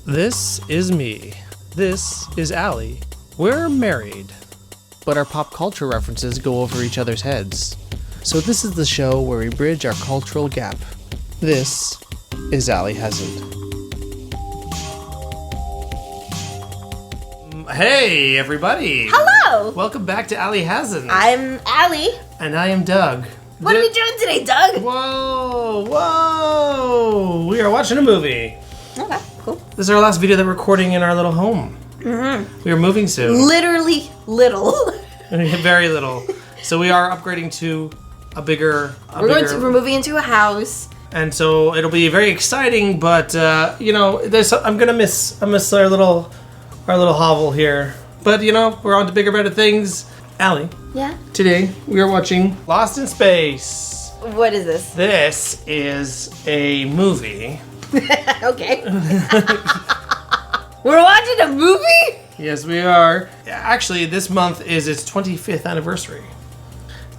This is me. This is Allie. We're married. But our pop culture references go over each other's heads. So this is the show where we bridge our cultural gap. This is Allie Hasn't. Hey, everybody. Hello. Welcome back to Allie Hasn't. I'm Allie. And I am Doug. What are we doing today, Doug? Whoa. We are watching a movie. Okay, cool. This is our last video that we're recording in our little home. Mm-hmm. We are moving soon. Literally little. Very little. So we are upgrading to a bigger... We're moving into a house. And so it'll be very exciting, but, I'm going to miss our little hovel here. But, we're on to bigger, better things. Allie. Yeah? Today, we are watching Lost in Space. What is this? This is a movie. Okay. We're watching a movie? Yes, we are. Actually, this month is its 25th anniversary.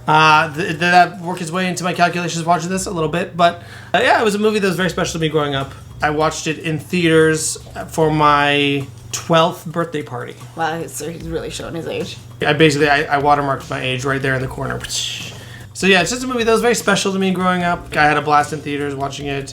That worked its way into my calculations watching this a little bit, but it was a movie that was very special to me growing up. I watched it in theaters for my 12th birthday party. Wow, so he's really showing his age. I watermarked my age right there in the corner. So yeah, it's just a movie that was very special to me growing up. I had a blast in theaters watching it.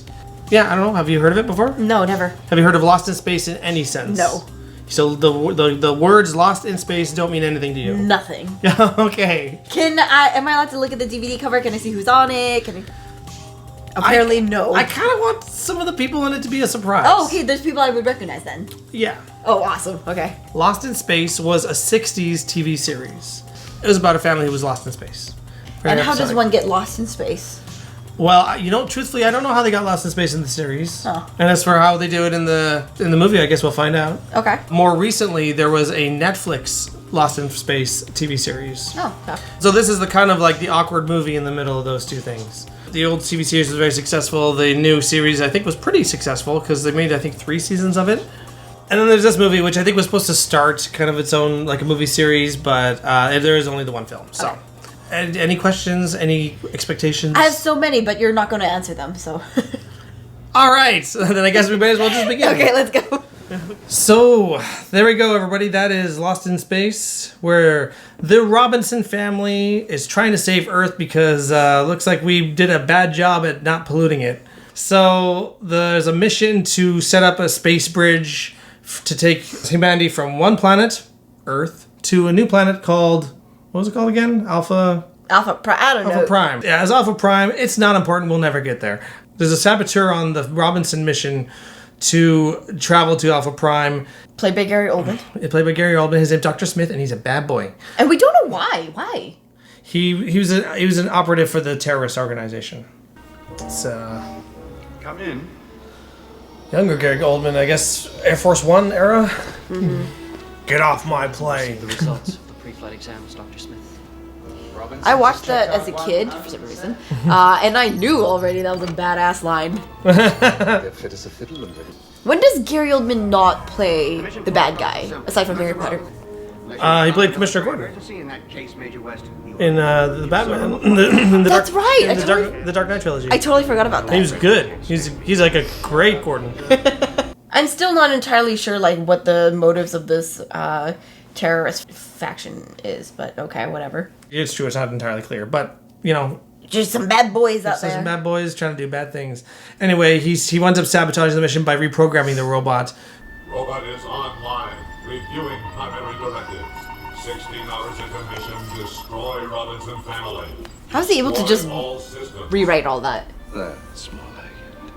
Yeah, I don't know. Have you heard of it before? No, never. Have you heard of Lost in Space in any sense? No. So the words Lost in Space don't mean anything to you? Nothing. Okay. Am I allowed to look at the DVD cover? Can I see who's on it? Apparently no. I kind of want some of the people in it to be a surprise. Oh, okay. There's people I would recognize then. Yeah. Oh, awesome. Okay. Lost in Space was a 60s TV series. It was about a family who was lost in space. And how does one get lost in space? Well, truthfully, I don't know how they got lost in space in the series. Oh. And as for how they do it in the movie, I guess we'll find out. Okay. More recently, there was a Netflix Lost in Space TV series. Oh, okay. So this is the kind of like the awkward movie in the middle of those two things. The old TV series was very successful. The new series, I think, was pretty successful because they made, 3 seasons of it. And then there's this movie, which I think was supposed to start kind of its own, like a movie series, but there is only the one film. So. Okay. And any questions? Any expectations? I have so many, but you're not going to answer them, so... All right, so then I guess we might as well just begin. Okay, let's go. So, there we go, everybody. That is Lost in Space, where the Robinson family is trying to save Earth because looks like we did a bad job at not polluting it. So, there's a mission to set up a space bridge to take humanity from one planet, Earth, to a new planet called... What was it called again? I don't know. Alpha Prime. Yeah, as Alpha Prime, it's not important. We'll never get there. There's a saboteur on the Robinson mission to travel to Alpha Prime. Played by Gary Oldman. Played by Gary Oldman. His name's Dr. Smith, and he's a bad boy. And we don't know why. Why? He was an operative for the terrorist organization. It's Come in. Younger Gary Oldman, I guess, Air Force One era. Mm-hmm. Get off my plane. The results. Pre-flight exams, Dr. Smith. I watched that as a kid for some reason, and I knew already that was a badass line. Fit as a fiddle and ready. When does Gary Oldman not play the bad guy, aside from Harry Potter? He played Commissioner Gordon in the Batman. That's right. The Dark Knight trilogy. I totally forgot about that. He was good. He's like a great Gordon. I'm still not entirely sure what the motives of this terrorist faction is, but okay, whatever. It's true, it's not entirely clear, but just some bad boys out there. Some bad boys trying to do bad things. Anyway, he winds up sabotaging the mission by reprogramming the robot. Robot is online, reviewing primary directives. 16 hours into mission, destroy Robinson family. How's he able to just rewrite all that? That's more like it.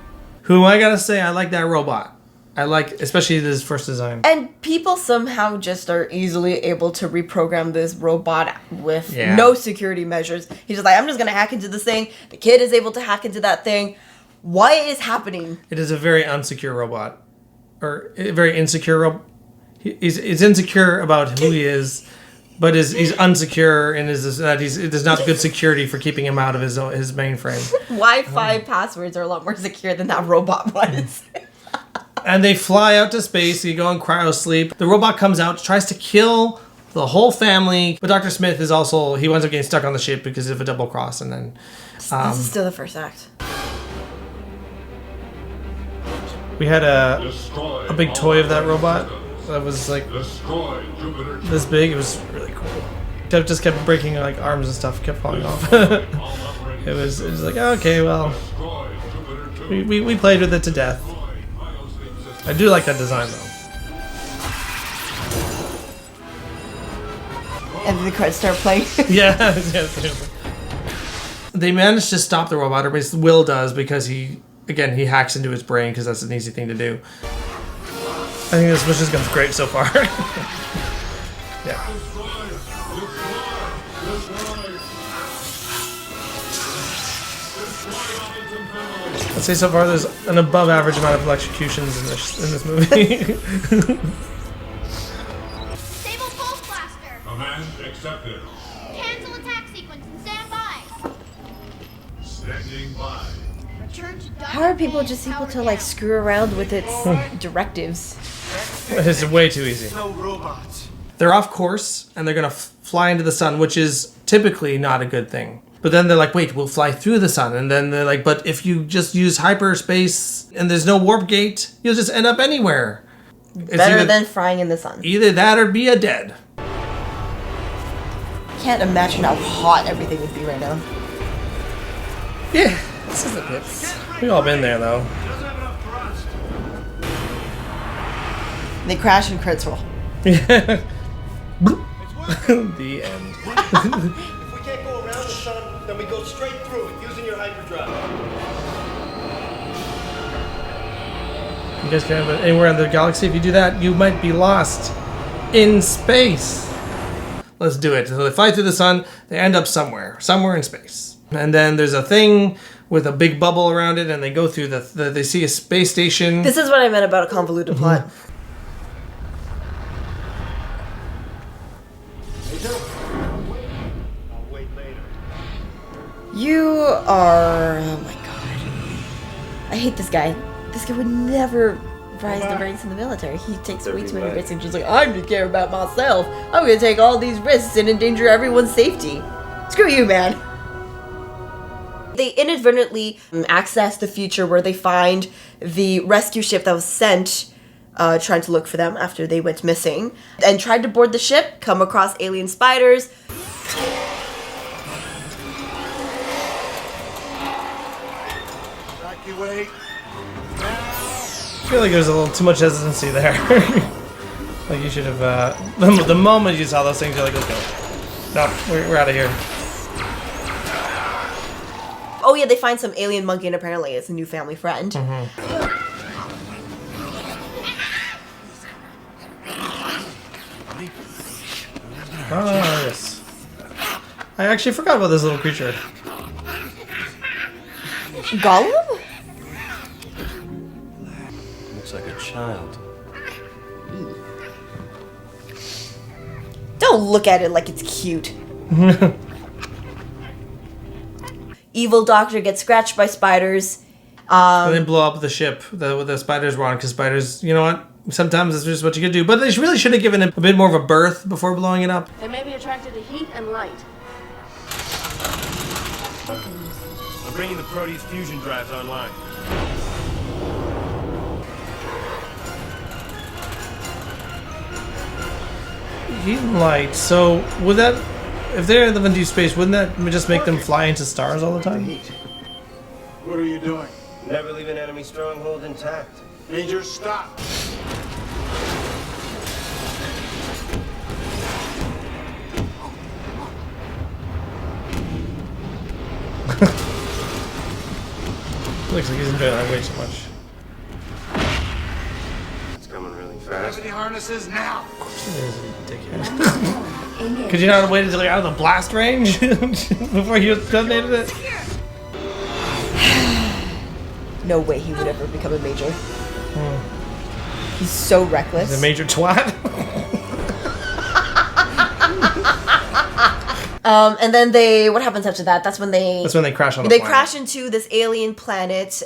Who I gotta say, I like that robot. I like, especially this first design. And people somehow just are easily able to reprogram this robot with no security measures. He's just like, I'm just going to hack into this thing. The kid is able to hack into that thing. What is happening? It is a very unsecure robot. Or a very insecure robot. He's insecure about who he is, but he's unsecure and there's not good security for keeping him out of his mainframe. Wi-Fi passwords are a lot more secure than that robot was. And they fly out to space. You go in cryo sleep. The robot comes out, tries to kill the whole family. But Dr. Smith is also, he winds up getting stuck on the ship because of a double cross. And then... this is still the first act. We had a Destroy big toy of that robot that was like Destroy Jupiter. this big. It was really cool. It just kept breaking like arms and stuff, kept falling off. it was like, okay, well, we played with it to death. I do like that design though. And then the credits start playing. Yeah, seriously. They managed to stop the robot, or at least Will does, because he hacks into his brain because that's an easy thing to do. I think this mission goes great so far. Yeah. I'd say so far there's an above average amount of electrocutions in this movie. Disable Pulse Blaster. Command accepted. Cancel attack sequence and stand by. Standing by. Return to How are people just able to like screw around with its directives? It's way too easy. No robots. They're off course and they're gonna fly into the sun, which is typically not a good thing. But then they're like, wait, we'll fly through the sun. And then they're like, but if you just use hyperspace and there's no warp gate, you'll just end up anywhere. It's Better than frying in the sun. either that or be a dead. Can't imagine how hot everything would be right now. Yeah, this is it. We've all been there though. They crash and credits roll. The end. If we can't go around the sun, then we go straight through it using your hyperdrive. You guys can have it anywhere in the galaxy. If you do that, you might be lost in space. Let's do it. So they fly through the sun. They end up somewhere in space. And then there's a thing with a big bubble around it, and they go through they see a space station. This is what I meant about a convoluted plot. I'll wait later. You are... Oh my god. I hate this guy. This guy would never rise the ranks in the military. He takes way too many risks and just like, I just care about myself. I'm gonna take all these risks and endanger everyone's safety. Screw you, man. They inadvertently access the future where they find the rescue ship that was sent trying to look for them after they went missing, and tried to board the ship, come across alien spiders. Evacuate. I feel like there's a little too much hesitancy there. Like you should have, the moment you saw those things, you're like, okay, no, we're out of here. Oh yeah, they find some alien monkey and apparently it's a new family friend. Oh, yes. I actually forgot about this little creature. Gollum? Looks like a child. Don't look at it like it's cute. Evil doctor gets scratched by spiders. And they blow up the ship that the spiders were on, because spiders, you know what? Sometimes it's just what you can do. But they really should have given it a bit more of a berth before blowing it up. They may be attracted to heat and light. I'm bringing the Proteus fusion drives online. Heat and light. So would that, if they're living deep space, wouldn't that just make them fly into stars all the time? What are you doing? Never leave an enemy stronghold intact. Major, stop. Looks like he's enjoying that way too much. It's coming really fast. Gravity harnesses now. Could you not have waited until you're out of the blast range before you detonated it? No way he would ever become a major. He's so reckless. The major twat. And then what happens after that? That's when they crash on the They planet. crash into this alien planet.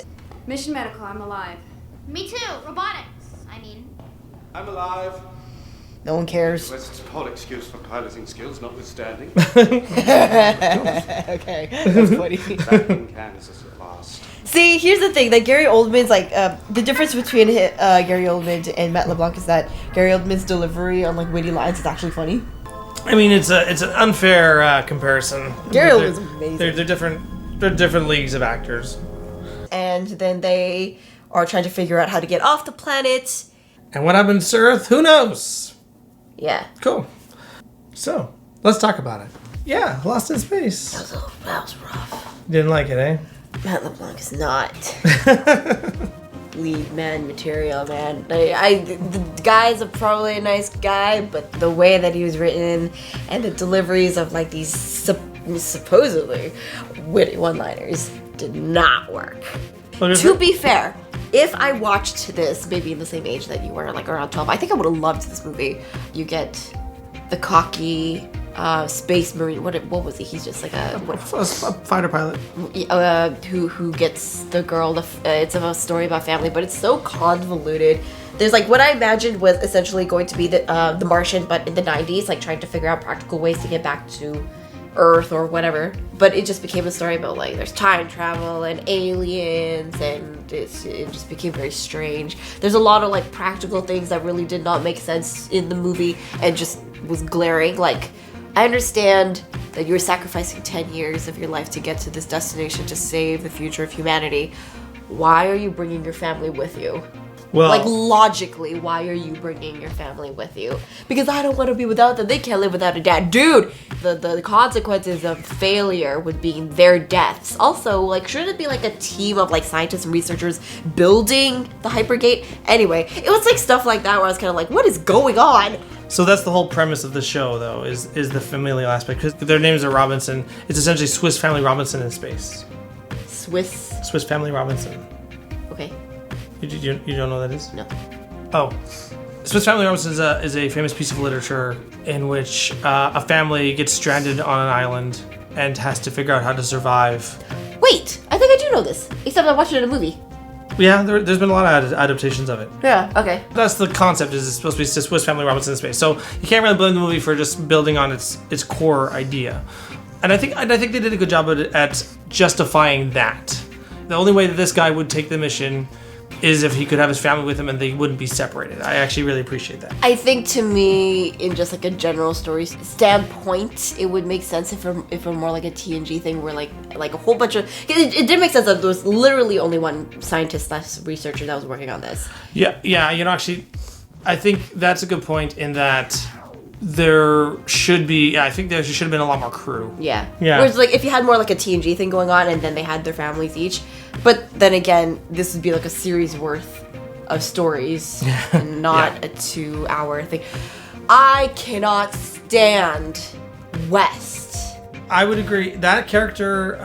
Mission medical, I'm alive. Me too. Robotics. I mean, I'm alive. No one cares. West's Paul excuse for piloting skills notwithstanding. Okay, that's funny. Back in Kansas at last. See, here's the thing: that Gary Oldman's like the difference between Gary Oldman and Matt LeBlanc is that Gary Oldman's delivery on like witty lines is actually funny. I mean, it's an unfair comparison. Gary Oldman's amazing. They're different leagues of actors. And then they are trying to figure out how to get off the planet. And what happens to Earth? Who knows? Yeah. Cool. So let's talk about it. Yeah, Lost in Space. That was rough. Didn't like it, eh? Matt LeBlanc is not lead man material, man. The guy's probably a nice guy, but the way that he was written and the deliveries of like these supposedly witty one-liners did not work. To be fair, if I watched this maybe in the same age that you were, like around 12, I think I would have loved this movie. You get the cocky space marine. What was he? He's just like a fighter pilot. Who gets the girl. It's a story about family, but it's so convoluted. There's like what I imagined was essentially going to be the Martian, but in the 90s, like trying to figure out practical ways to get back to Earth or whatever. But it just became a story about like there's time travel and aliens, and it just became very strange. There's a lot of like practical things that really did not make sense in the movie and just was glaring. Like, I understand that you're sacrificing 10 years of your life to get to this destination to save the future of humanity. Why are you bringing your family with you? Well, like, logically, why are you bringing your family with you? Because I don't want to be without them. They can't live without a dad. Dude, the consequences of failure would be their deaths. Also, like, shouldn't it be like a team of like scientists and researchers building the hypergate? Anyway, it was like stuff like that where I was kind of like, what is going on? So that's the whole premise of the show, though, is the familial aspect. Because their names are Robinson. It's essentially Swiss Family Robinson in space. Swiss Family Robinson. Okay. You don't know what that is? No. Oh. Swiss Family Robinson is a famous piece of literature in which a family gets stranded on an island and has to figure out how to survive. Wait, I think I do know this. Except I watched it in a movie. Yeah, there's been a lot of adaptations of it. Yeah, okay. That's the concept, is it's supposed to be Swiss Family Robinson in space. So you can't really blame the movie for just building on its core idea. And I think they did a good job at justifying that. The only way that this guy would take the mission is if he could have his family with him and they wouldn't be separated. I actually really appreciate that. I think to me, in just like a general story standpoint, it would make sense if it were more like a TNG thing where like a whole bunch of... It did make sense that there was literally only one scientist / researcher that was working on this. Yeah, actually, I think that's a good point in that there should be... I think there should have been a lot more crew. Yeah. Whereas like if you had more like a TNG thing going on and then they had their families each... But then again, this would be like a series worth of stories and not a 2-hour thing. I cannot stand West. I would agree. That character,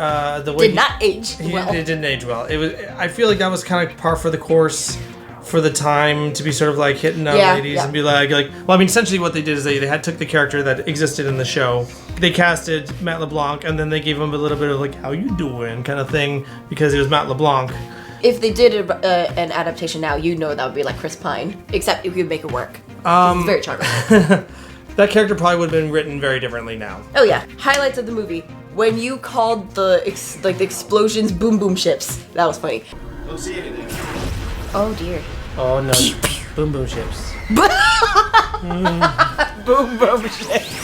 the way did not age well. It didn't age well. It was. I feel like that was kind of par for the course for the time to be sort of like hitting on ladies and be like. Well, I mean, essentially what they did is they took the character that existed in the show. They casted Matt LeBlanc, and then they gave him a little bit of like, how you doing kind of thing, because it was Matt LeBlanc. If they did an adaptation now, that would be like Chris Pine, except if you could make it work. He's very charming. That character probably would have been written very differently now. Oh yeah, highlights of the movie. When you called the explosions boom boom ships, that was funny. Don't see anything. Oh dear. Oh no. Boom boom ships. Boom boom ships.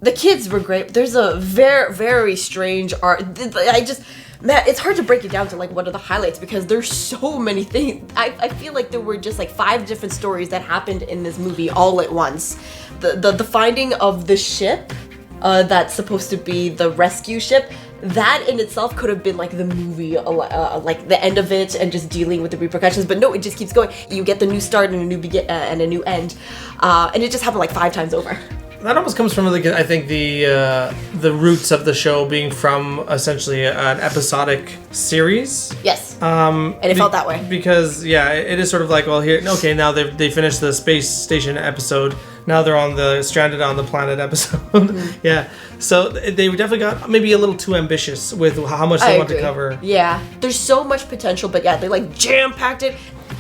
The kids were great. There's a very, very strange art. It's hard to break it down to like what are the highlights because there's so many things. I feel like there were just like 5 different stories that happened in this movie all at once. The finding of the ship that's supposed to be the rescue ship. That in itself could have been like the movie, like the end of it and just dealing with the repercussions. But no, it just keeps going. You get the new start and a new end, and it just happened like 5 times over. That almost comes from, like, I think, the roots of the show being from essentially an episodic series. Yes. And it felt that way. Because, it is sort of like, well, here, okay, now they finished the space station episode. Now they're on the stranded on the planet episode. Mm-hmm. Yeah. So they definitely got maybe a little too ambitious with how much they want to cover. Yeah. There's so much potential, but they like jam-packed it.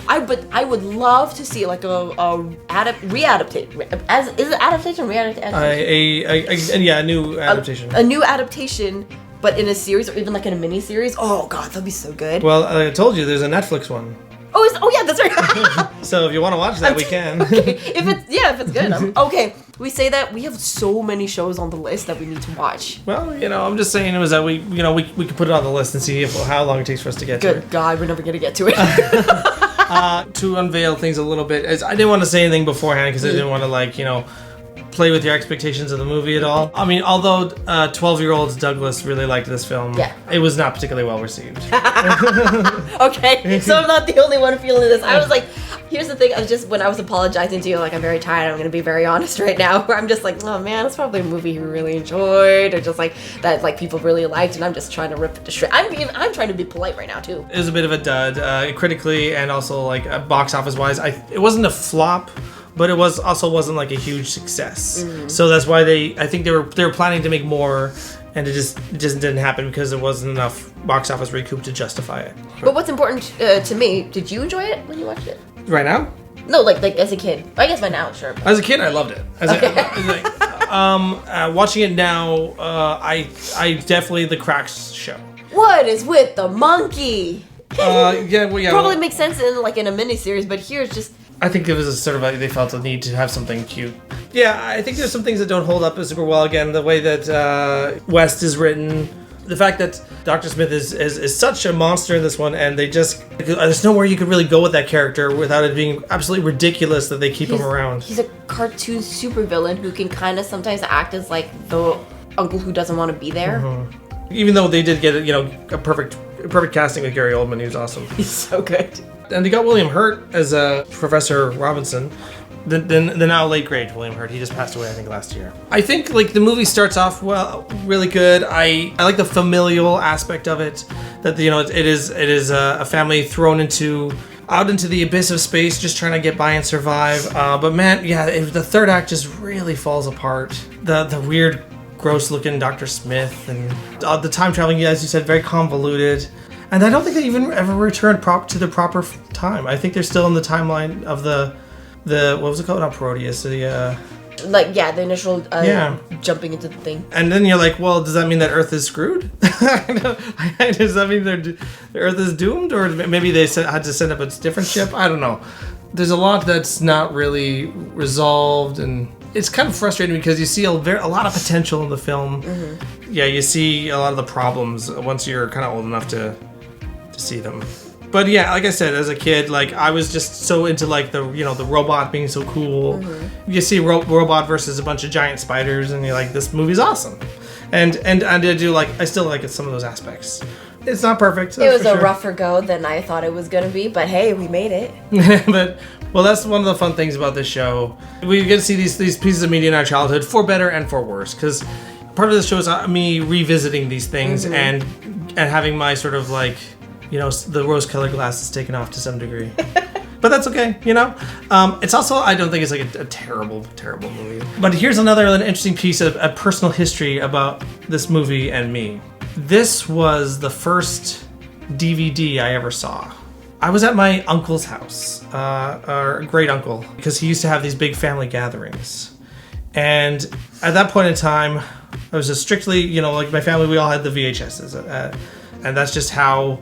I would love to see like re-adaptation. Is it adaptation or re-adaptation? A new adaptation. A new adaptation but in a series or even like in a mini series. Oh god, that'd be so good. Well, I told you there's a Netflix one. Oh yeah, that's right. So if you want to watch that, we can. Okay. If it's good. Okay. We say that we have so many shows on the list that we need to watch. Well, I'm just saying it was that we could put it on the list and see how long it takes for us to get to it. Good God, we're never gonna get to it. To unveil things a little bit, as I didn't want to say anything beforehand because I didn't want to play with your expectations of the movie at all. I mean, although 12-year-old Douglas really liked this film, it was not particularly well received. Okay, so I'm not the only one feeling this. I was like, here's the thing, when I was apologizing to you, like, I'm very tired, I'm gonna be very honest right now, where I'm just like, oh man, it's probably a movie you really enjoyed, or just like, that like people really liked, and I'm just trying to rip it to shreds. I'm trying to be polite right now, too. It was a bit of a dud, critically, and also, like, box office-wise. It wasn't a flop, but it wasn't like a huge success. So that's why I think they were planning to make more, and it just didn't happen because there wasn't enough box office recoup to justify it. But what's important to me, did you enjoy it when you watched it? Right now? No, like as a kid. I guess by now, sure. As a kid, I loved it. Watching it now, I definitely the cracks show. What is with the monkey? Yeah. Probably makes sense in a miniseries, but here it's just. I think it was a sort of they felt the need to have something cute. Yeah, I think there's some things that don't hold up super well. Again, the way that West is written, the fact that Dr. Smith is such a monster in this one, and there's nowhere you could really go with that character without it being absolutely ridiculous that they keep him around. He's a cartoon supervillain who can kind of sometimes act as like the uncle who doesn't want to be there. Mm-hmm. Even though they did get a perfect casting with Gary Oldman, he was awesome. He's so good. And they got William Hurt as Professor Robinson. The now late great William Hurt. He just passed away, I think, last year. I think the movie starts off really good. I like the familial aspect of it. That it is a family thrown out into the abyss of space, just trying to get by and survive. But man, the third act just really falls apart. The weird, gross-looking Dr. Smith and the time traveling, as you said, very convoluted. And I don't think they even ever returned to the proper time. I think they're still in the timeline of the what was it called? Not Proteus. The initial jumping into the thing. And then you're like, well, does that mean that Earth is screwed? Does that mean the Earth is doomed, or maybe they had to send up a different ship? I don't know. There's a lot that's not really resolved, and it's kind of frustrating because you see a lot of potential in the film. Mm-hmm. Yeah, you see a lot of the problems once you're kind of old enough to see them. But yeah, like I said, as a kid, I was just so into the robot being so cool. Mm-hmm. You see robot versus a bunch of giant spiders, and you're like, this movie's awesome. And I still like some of those aspects. It's not perfect. It was a rougher go than I thought it was gonna be, but hey, we made it. That's one of the fun things about this show. We get to see these pieces of media in our childhood, for better and for worse, because part of the show is me revisiting these things and having my sort of the rose-colored glasses taken off to some degree. But that's okay, It's also, I don't think it's a terrible, terrible movie. But here's another interesting piece of a personal history about this movie and me. This was the first DVD I ever saw. I was at my uncle's house, our great uncle, because he used to have these big family gatherings. And at that point in time, I was just strictly, my family, we all had the VHSs. And that's just how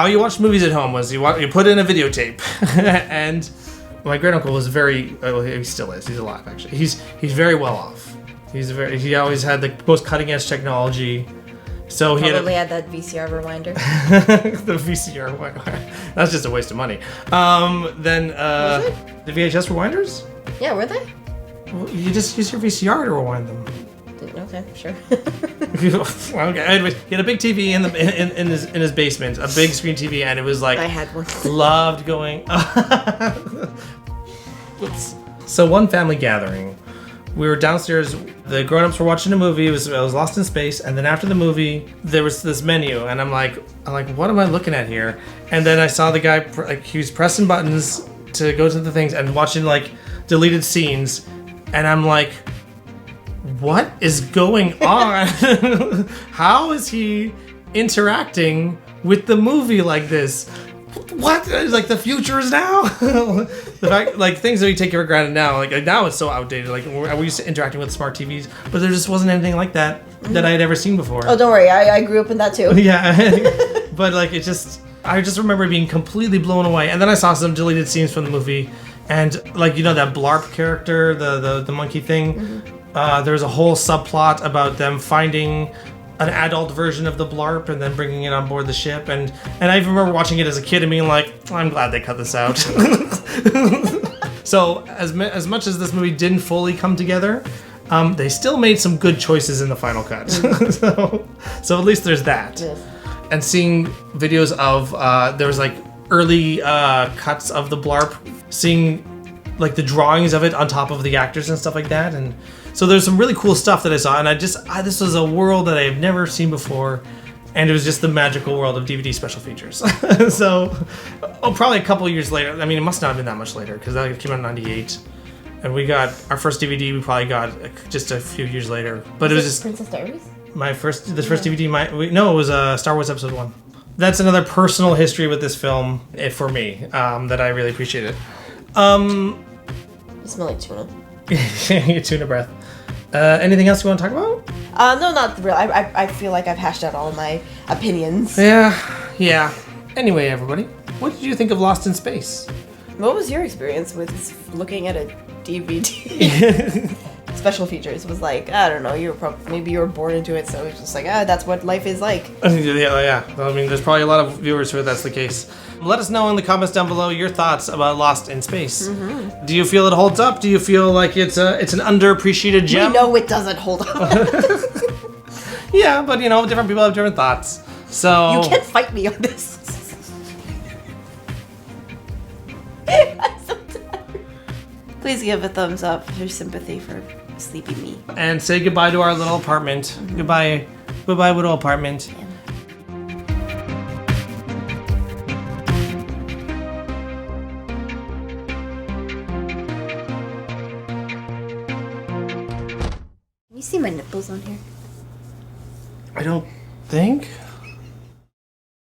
you watched movies at home, was you put in a videotape. And my great uncle was he still is. He's alive, actually. He's very well off. He always had the most cutting edge technology. So he had that VCR rewinder. The VCR rewinder. That's just a waste of money. Then was it? The VHS rewinders? Yeah, were they? Well, you just use your VCR to rewind them. Okay, sure. Okay. Anyway, he had a big TV in his basement, a big screen TV, and it was I had one. Loved going. Oops. So one family gathering, we were downstairs. The grown-ups were watching a movie. It was Lost in Space, and then after the movie, there was this menu, and I'm like, what am I looking at here? And then I saw the guy he was pressing buttons to go to the things and watching deleted scenes, and I'm like, what is going on? How is he interacting with the movie like this? what? Like the future is now. The fact, like things that we take for granted now, like now it's so outdated. Like we used to interacting with smart TVs, but there just wasn't anything like that that I had ever seen before. Oh, don't worry, I grew up in that too. Yeah, but like I just remember being completely blown away. And then I saw some deleted scenes from the movie, and like that Blarp character, the monkey thing. There was a whole subplot about them finding an adult version of the Blarp and then bringing it on board the ship, and I even remember watching it as a kid and being like, I'm glad they cut this out. So as much as this movie didn't fully come together, they still made some good choices in the final cut. So at least there's that. Yes. And seeing videos of there was like early cuts of the Blarp, seeing like the drawings of it on top of the actors and stuff like that, and so there's some really cool stuff that I saw, and this was a world that I have never seen before, and it was just the magical world of DVD special features. So, probably a couple years later. I mean, it must not have been that much later because that came out in '98, and we got our first DVD. We probably got just a few years later, but it was just Princess Diaries. the first DVD. It was Star Wars Episode 1. That's another personal history with this film for me that I really appreciated. You smell like tuna. Your tuna breath. Anything else you want to talk about? No, not really. I feel like I've hashed out all my opinions. Yeah. Anyway, everybody, what did you think of Lost in Space? What was your experience with looking at a DVD? Special features was like, I don't know, maybe you were born into it, so it's just like, that's what life is like. Yeah. I mean, there's probably a lot of viewers who that's the case. Let us know in the comments down below your thoughts about Lost in Space. Mm-hmm. Do you feel it holds up? Do you feel like it's an underappreciated gem? We know it doesn't hold up. Yeah, but different people have different thoughts. So you can't fight me on this. I'm so tired. Please give a thumbs up for sympathy for sleepy me. And say goodbye to our little apartment. Mm-hmm. Goodbye, little apartment. Yeah. You see my nipples on here? I don't think.